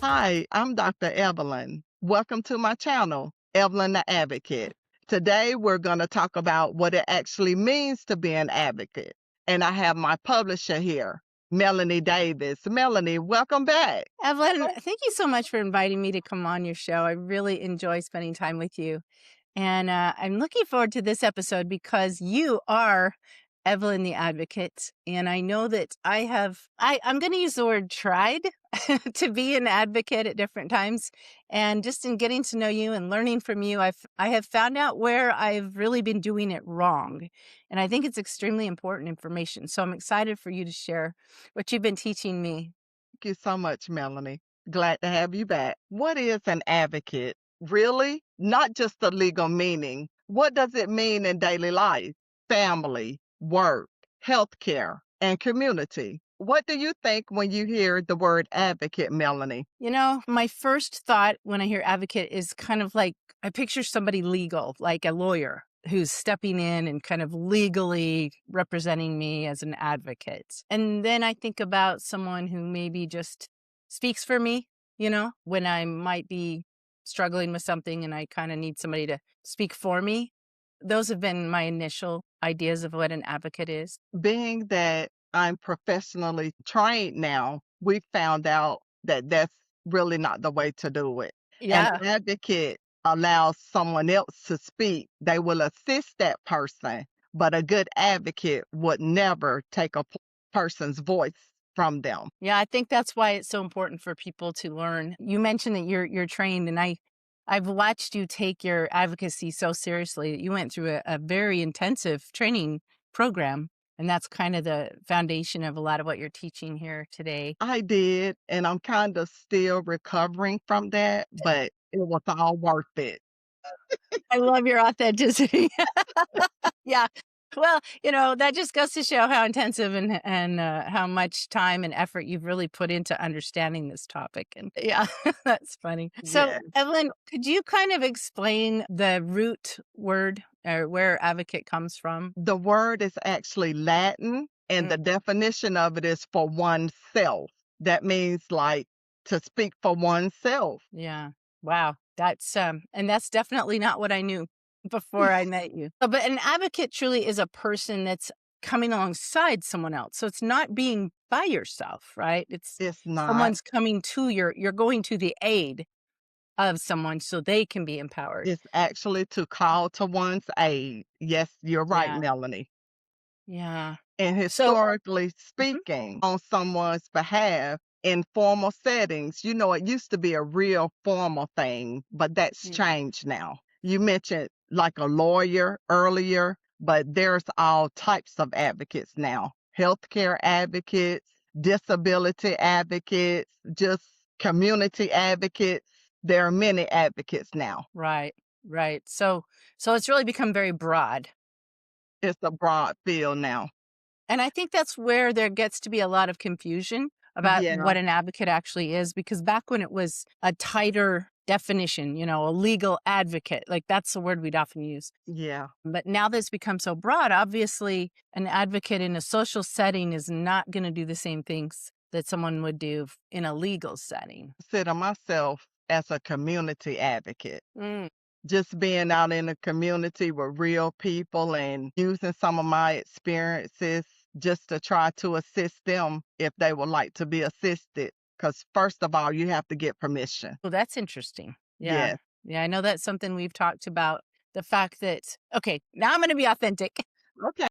Hi, I'm Dr. Evelyn. Welcome to my channel, Evelyn the Advocate. Today, we're going to talk about what it actually means to be an advocate. And I have my publisher here, Melanie Davis. Melanie, welcome back. Evelyn, thank you so much for inviting me to come on your show. I really enjoy spending time with you. And I'm looking forward to this episode because you are Evelyn the Advocate. And I know that I'm going to use the word tried to be an advocate at different times. And just in getting to know you and learning from you, I have found out where I've really been doing it wrong. And I think it's extremely important information. So I'm excited for you to share what you've been teaching me. Thank you so much, Melanie. Glad to have you back. What is an advocate? Really? Not just the legal meaning. What does it mean in daily life, family, work, healthcare, and community? What do you think when you hear the word advocate, Melanie? My first thought when I hear advocate is kind of like I picture somebody legal, like a lawyer who's stepping in and kind of legally representing me as an advocate. And then I think about someone who maybe just speaks for me, when I might be struggling with something and I kind of need somebody to speak for me. Those have been my initial ideas of what an advocate is. Being that I'm professionally trained now, we found out that that's really not the way to do it. An Yeah. advocate allows someone else to speak. They will assist that person, but a good advocate would never take a person's voice from them. Yeah, I think that's why it's so important for people to learn. You mentioned that you're trained, and I've watched you take your advocacy so seriously. You went through a very intensive training program, and that's kind of the foundation of a lot of what you're teaching here today. I did, and I'm kind of still recovering from that, but it was all worth it. I love your authenticity. Yeah. Well, that just goes to show how intensive and how much time and effort you've really put into understanding this topic. And yeah, that's funny. So, Yeah. Evelyn, could you kind of explain the root word or where advocate comes from? The word is actually Latin, and Mm, the definition of it is for oneself. That means like to speak for oneself. yeah. Wow. And that's definitely not what I knew before I met you. But an advocate truly is a person that's coming alongside someone else. So it's not being by yourself, right? It's It's not. someone's coming to you're going to the aid of someone so they can be empowered. It's actually to call to one's aid. Yes, you're right, Yeah. Melanie. Yeah. And So, historically mhm, speaking, on someone's behalf in formal settings, it used to be a real formal thing, but that's yeah, changed now. You mentioned like a lawyer earlier, but there's all types of advocates now. Healthcare advocates, disability advocates, just community advocates. There are many advocates now. right. Right. So it's really become very broad. It's a broad field now. And I think that's where there gets to be a lot of confusion about Yeah, what an advocate actually is, because back when it was a tighter definition, a legal advocate, like that's the word we'd often use. yeah. But now that it's become so broad, obviously, an advocate in a social setting is not going to do the same things that someone would do in a legal setting. Consider myself as a community advocate. Mm, Just being out in the community with real people and using some of my experiences just to try to assist them if they would like to be assisted. Because, first of all, you have to get permission. well, that's interesting. Yeah. Yes. Yeah. I know that's something we've talked about. The fact that, okay, now I'm going to be authentic. Okay.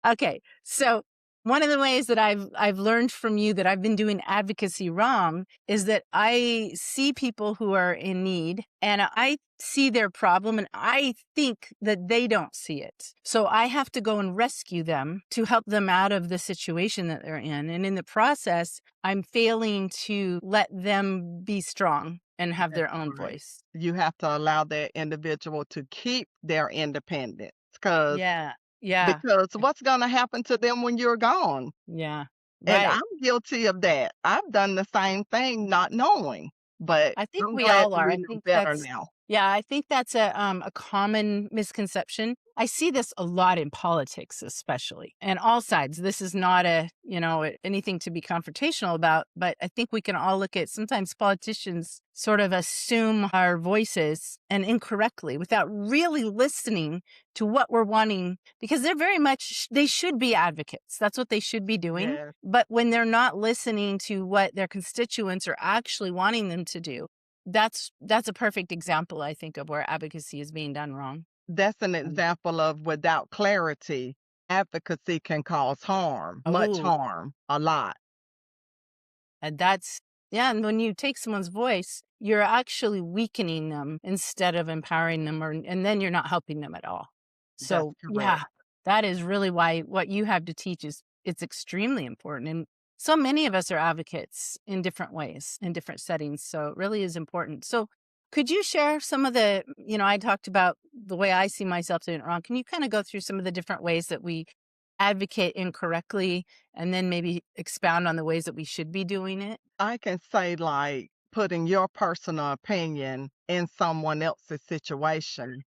Okay. So one of the ways that I've learned from you that I've been doing advocacy wrong is that I see people who are in need and I see their problem and I think that they don't see it. So I have to go and rescue them to help them out of the situation that they're in. And in the process, I'm failing to let them be strong and have That's their own right. voice. You have to allow that individual to keep their independence because Yeah. Yeah. because what's going to happen to them when you're gone? Yeah. And Right. I'm guilty of that. I've done the same thing not knowing, but I think I'm we glad all that are. we I know think better that's now. Yeah, I think that's a common misconception. I see this a lot in politics, especially, and all sides. This is not anything to be confrontational about, but I think we can all look at sometimes politicians sort of assume our voices and incorrectly without really listening to what we're wanting because they're very much they should be advocates. That's what they should be doing. Yes. But when they're not listening to what their constituents are actually wanting them to do, that's a perfect example, I think, of where advocacy is being done wrong. That's an Um, example of without clarity, advocacy can cause harm, much oh, harm, a lot. and that's yeah, and when you take someone's voice, you're actually weakening them instead of empowering them, and then you're not helping them at all. That's So correct. yeah, that is really why what you have to teach is it's extremely important. And so many of us are advocates in different ways, in different settings. So it really is important. So could you share some of I talked about the way I see myself doing it wrong. Can you kind of go through some of the different ways that we advocate incorrectly and then maybe expound on the ways that we should be doing it? I can say, like, putting your personal opinion in someone else's situation.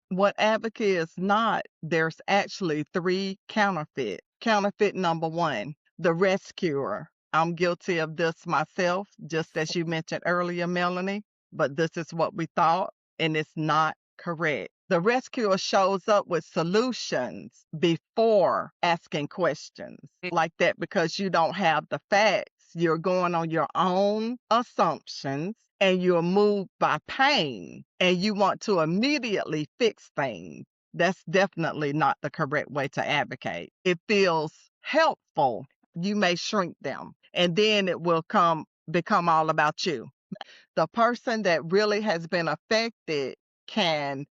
What advocate is not, there's actually three counterfeit. Counterfeit number one, the rescuer. I'm guilty of this myself, just as you mentioned earlier, Melanie, but this is what we thought, and it's not correct. The rescuer shows up with solutions before asking questions like that because you don't have the facts. You're going on your own assumptions and you're moved by pain and you want to immediately fix things. That's definitely not the correct way to advocate. It feels helpful. You may shrink them and then it will become all about you. The person that really has been affected can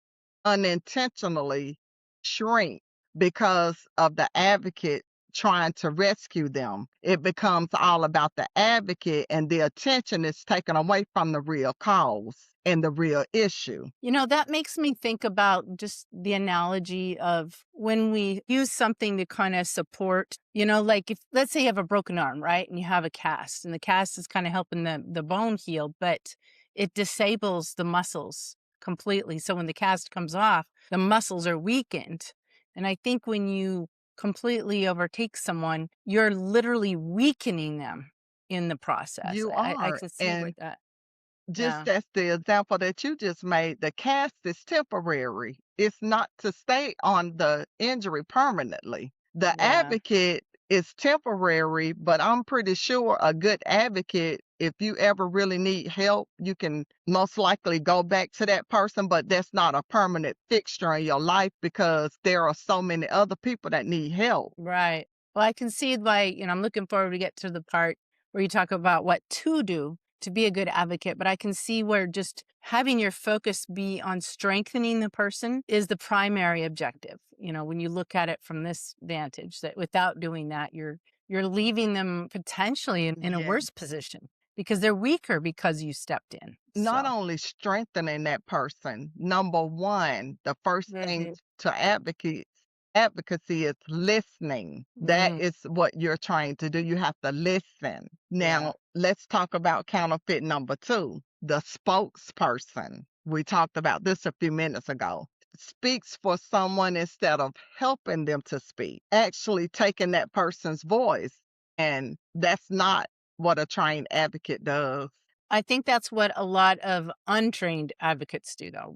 unintentionally shrink because of the advocate trying to rescue them. It becomes all about the advocate, and the attention is taken away from the real cause and the real issue. That makes me think about just the analogy of when we use something to kind of support, like if let's say you have a broken arm, right? And you have a cast, and the cast is kind of helping the bone heal, but it disables the muscles completely. So when the cast comes off, the muscles are weakened. And I think when you completely overtake someone, you're literally weakening them in the process. You I are. can see where And that, yeah, just as the example that you just made, the cast is temporary. It's not to stay on the injury permanently. The yeah. advocate is temporary, but I'm pretty sure a good advocate, if you ever really need help, you can most likely go back to that person, but that's not a permanent fixture in your life because there are so many other people that need help. Right. Well, I can see why, I'm looking forward to get to the part where you talk about what to do to be a good advocate, but I can see where just having your focus be on strengthening the person is the primary objective. When you look at it from this vantage, that without doing that, you're leaving them potentially in a Yeah. worse position because they're weaker because you stepped in. Not So, only strengthening that person, number one, the first thing mhm. to advocacy is listening. That Mm, is what you're trying to do. You have to listen. yeah. Now, let's talk about counterfeit number two, the spokesperson. We talked about this a few minutes ago. Speaks for someone instead of helping them to speak, actually taking that person's voice. And that's not what a trained advocate does. I think that's what a lot of untrained advocates do though.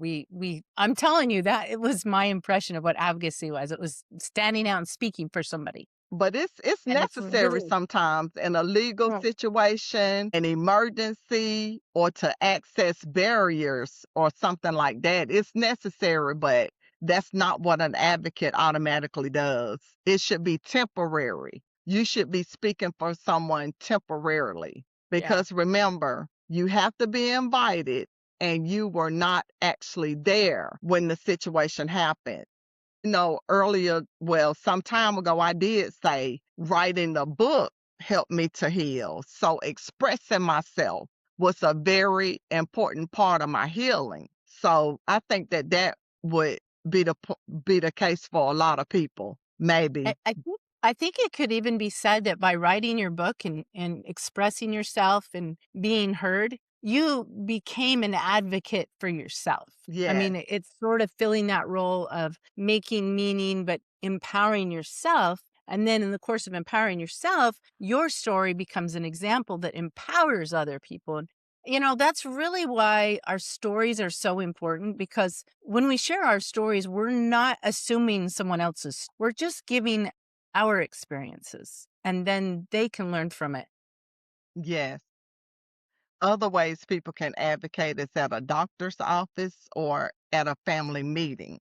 I'm telling you that it was my impression of what advocacy was. It was standing out and speaking for somebody. But it's And it's necessary really sometimes in a legal well, situation, an emergency, or to access barriers or something like that. It's necessary, but that's not what an advocate automatically does. It should be temporary. You should be speaking for someone temporarily. yeah. Because remember, you have to be invited and you were not actually there when the situation happened. Earlier, well, some time ago, I did say writing a book helped me to heal. So expressing myself was a very important part of my healing. So I think that that would be the case for a lot of people. I, Maybe. I think I think it could even be said that by writing your book and expressing yourself and being heard, you became an advocate for yourself. I Yes, mean, it's sort of filling that role of making meaning, but empowering yourself. And then in the course of empowering yourself, your story becomes an example that empowers other people. And, that's really why our stories are so important, because when we share our stories, we're not assuming someone else's, we're just giving our experiences, and then they can learn from it. yes. Other ways people can advocate is at a doctor's office or at a family meeting.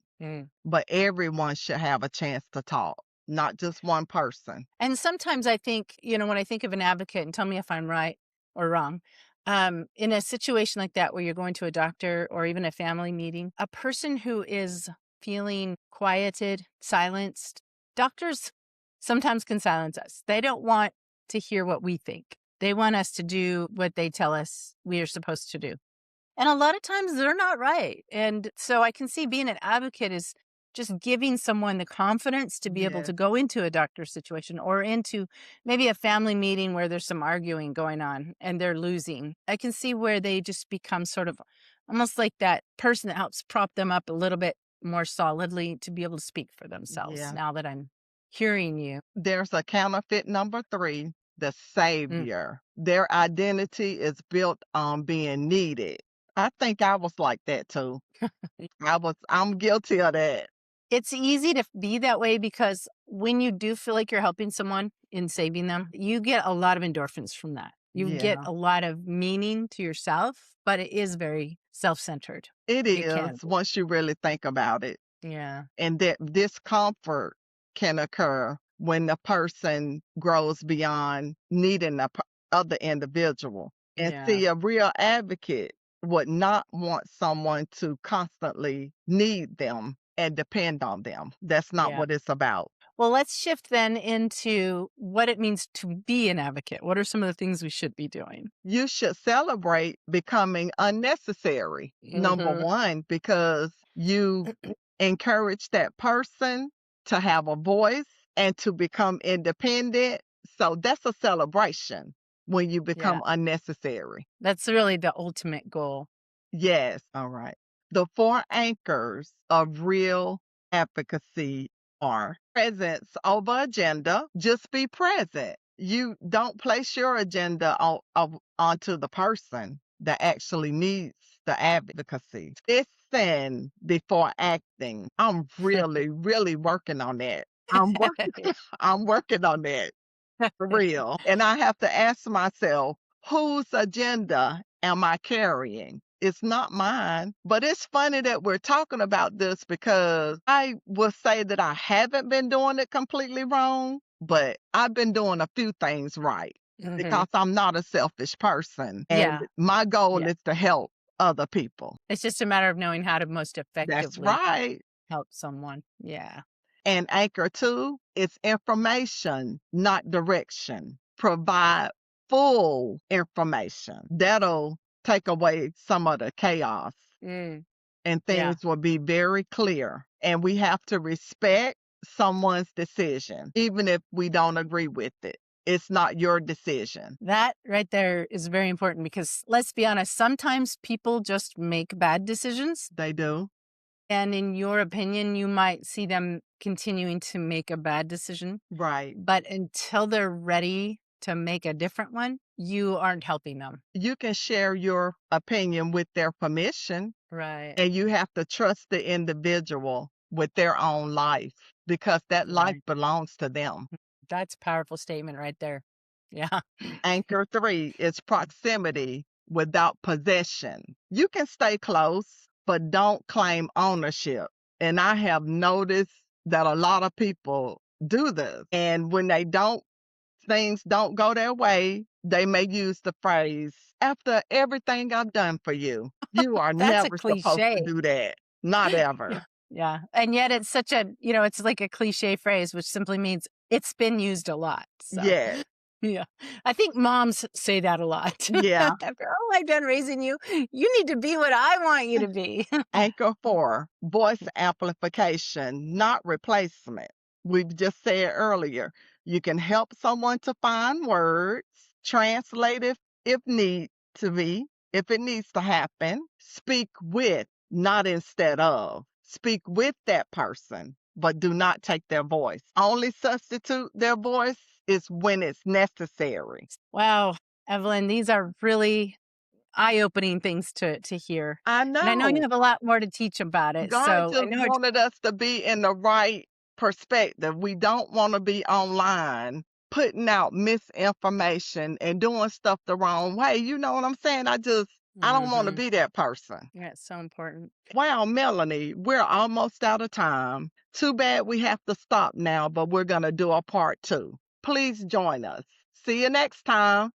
But everyone should have a chance to talk, not just one person. And sometimes I think, when I think of an advocate, and tell me if I'm right or wrong, in a situation like that where you're going to a doctor or even a family meeting, a person who is feeling quieted, silenced, doctors sometimes can silence us. They don't want to hear what we think. They want us to do what they tell us we are supposed to do. And a lot of times they're not right. And so I can see being an advocate is just giving someone the confidence to be able Yes, to go into a doctor's situation or into maybe a family meeting where there's some arguing going on and they're losing. I can see where they just become sort of almost like that person that helps prop them up a little bit more solidly to be able to speak for themselves yeah. now that I'm hearing you. There's a counterfeit number 3, the Mm. savior. Their identity is built on being needed. I think I was like that too. I'm guilty of that. It's easy to be that way because when you do feel like you're helping someone in saving them, you get a lot of endorphins from that. You get Yeah, a lot of meaning to yourself, but it is very self-centered. it It is can be. once you really think about it. Yeah. And that discomfort can occur when the person grows beyond needing the other individual. And Yeah. see, a real advocate would not want someone to constantly need them and depend on them. That's not Yeah. what it's about. Well, let's shift then into what it means to be an advocate. What are some of the things we should be doing? You should celebrate becoming unnecessary. Number Mhm. one, because you encourage that person to have a voice and to become independent. So that's a celebration when you Yeah. become unnecessary. That's really the ultimate goal. Yes. All right. The 4 anchors of real advocacy are presence over agenda. Just be present. You don't place your agenda onto the person that actually needs the advocacy. Listen before acting. I'm really, really working on that. I'm working on that. For real. And I have to ask myself, whose agenda am I carrying? It's not mine. But it's funny that we're talking about this because I will say that I haven't been doing it completely wrong, but I've been doing a few things right because Mhm. I'm not a selfish person. And Yeah. my goal Yeah. is to help other people. It's just a matter of knowing how to most That's effectively right. help someone. Yeah. And anchor two is information, not direction. Provide full information. That'll take away some of the chaos Mm, and yeah. things will be very clear. And we have to respect someone's decision, even if we don't agree with it. It's not your decision. That right there is very important because let's be honest, sometimes people just make bad decisions. They do. And in your opinion, you might see them continuing to make a bad decision. Right. But until they're ready to make a different one, you aren't helping them. You can share your opinion with their permission, Right. and you have to trust the individual with their own life because that life Right. belongs to them. That's a powerful statement right there. Yeah. Anchor 3 is proximity without possession. You can stay close, but don't claim ownership. And I have noticed that a lot of people do this. And when things don't go their way, they may use the phrase, after everything I've done for you, you are That's a never supposed to cliche. do that. Not Yeah. ever. Yeah. And yet it's such a, it's like a cliche phrase, which simply means it's been used a lot. So, Yes. yeah. I think moms say that a lot. Yeah. After all I've done raising you, you need to be what I want you to be. Anchor 4, voice amplification, not replacement. We've just said earlier, you can help someone to find words, translate if need to be, If it needs to happen, speak with, not instead of. Speak with that person, but do not take their voice. Only substitute their voice is when it's necessary. Wow, Evelyn, these are really eye-opening things to hear. I And I know you know have a lot more to teach about it. God So I just know it's wanted us to be in the right perspective. We don't want to be online putting out misinformation and doing stuff the wrong way. You know what I'm saying? I don't want to Mhm. be that person. Yeah, it's so important. Wow, Melanie, we're almost out of time. Too bad we have to stop now, but we're going to do a part two. Please join us. See you next time.